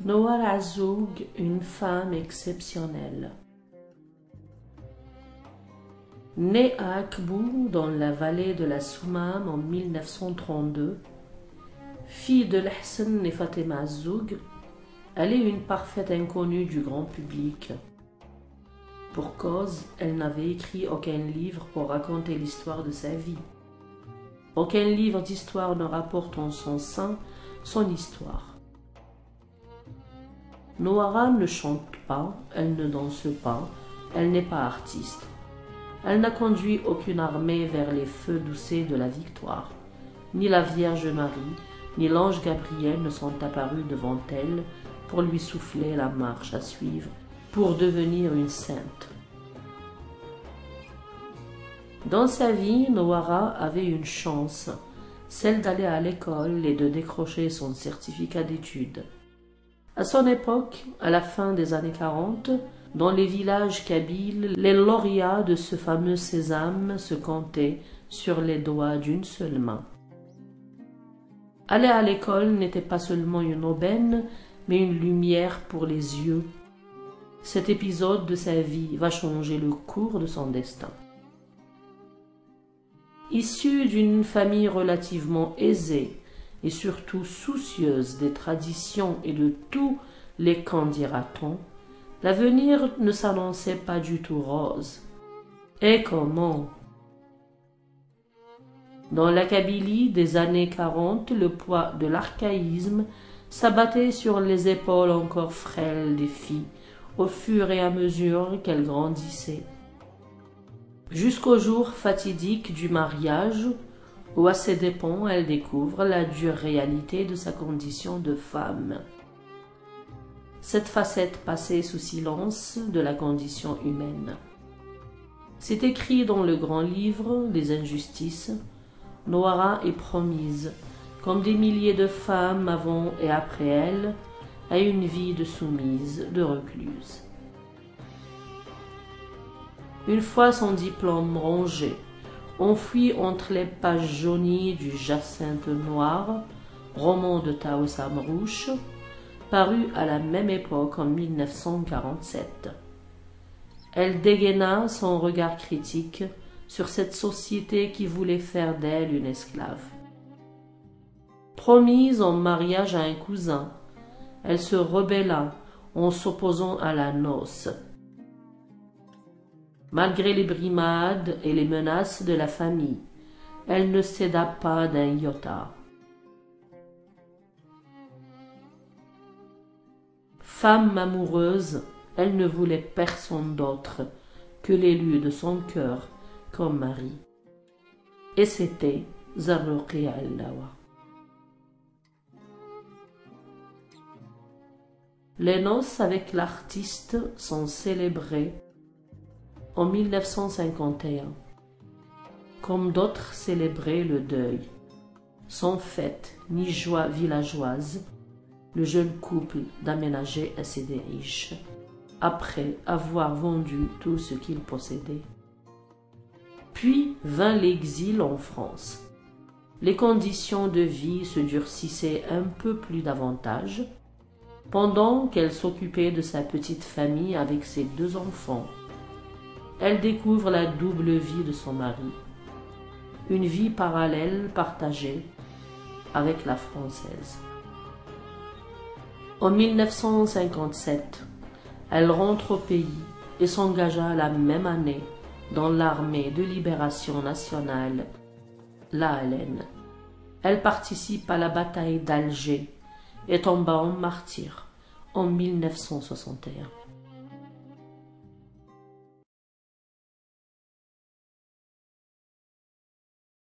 Noor Azzoug, une femme exceptionnelle. Née à Akbou, dans la vallée de la Soumam en 1932, fille de l'Hassan et Fatima Azzoug, elle est une parfaite inconnue du grand public. Pour cause, elle n'avait écrit aucun livre pour raconter l'histoire de sa vie. Aucun livre d'histoire ne rapporte en son sein son histoire. Noara ne chante pas, elle ne danse pas, elle n'est pas artiste. Elle n'a conduit aucune armée vers les feux doucets de la victoire. Ni la Vierge Marie, ni l'ange Gabriel ne sont apparus devant elle pour lui souffler la marche à suivre, pour devenir une sainte. Dans sa vie, Noara avait une chance, celle d'aller à l'école et de décrocher son certificat d'études. À son époque, à la fin des années 40, dans les villages kabyles, les lauréats de ce fameux sésame se comptaient sur les doigts d'une seule main. Aller à l'école n'était pas seulement une aubaine, mais une lumière pour les yeux. Cet épisode de sa vie va changer le cours de son destin. Issue d'une famille relativement aisée, et surtout soucieuse des traditions et de tous les qu'en dira-t-on, l'avenir ne s'annonçait pas du tout rose. Et comment? Dans la Kabylie des années 40, le poids de l'archaïsme s'abattait sur les épaules encore frêles des filles au fur et à mesure qu'elles grandissaient. Jusqu'au jour fatidique du mariage, où à ses dépens elle découvre la dure réalité de sa condition de femme. Cette facette passée sous silence de la condition humaine. C'est écrit dans le grand livre des injustices, Noara est promise, comme des milliers de femmes avant et après elle, à une vie de soumise, de recluse. Une fois son diplôme rongé, enfoui entre les pages jaunies du Jacinthe noir, roman de Taous Amrouche, paru à la même époque en 1947. Elle dégaina son regard critique sur cette société qui voulait faire d'elle une esclave. Promise en mariage à un cousin, elle se rebella en s'opposant à la noce. Malgré les brimades et les menaces de la famille, elle ne céda pas d'un iota. Femme amoureuse, elle ne voulait personne d'autre que l'élu de son cœur comme mari. Et c'était Zarruqiya al-Lawa. Les noces avec l'artiste sont célébrées en 1951, comme d'autres célébraient le deuil. Sans fête ni joie villageoise, le jeune couple d'aménager à ses riches, après avoir vendu tout ce qu'il possédait. Puis vint l'exil en France. Les conditions de vie se durcissaient un peu plus davantage, pendant qu'elle s'occupait de sa petite famille avec ses 2 enfants. Elle découvre la double vie de son mari, une vie parallèle partagée avec la française. En 1957, elle rentre au pays et s'engagea la même année dans l'armée de libération nationale, l'ALN. Elle participe à la bataille d'Alger et tomba en martyr en 1961.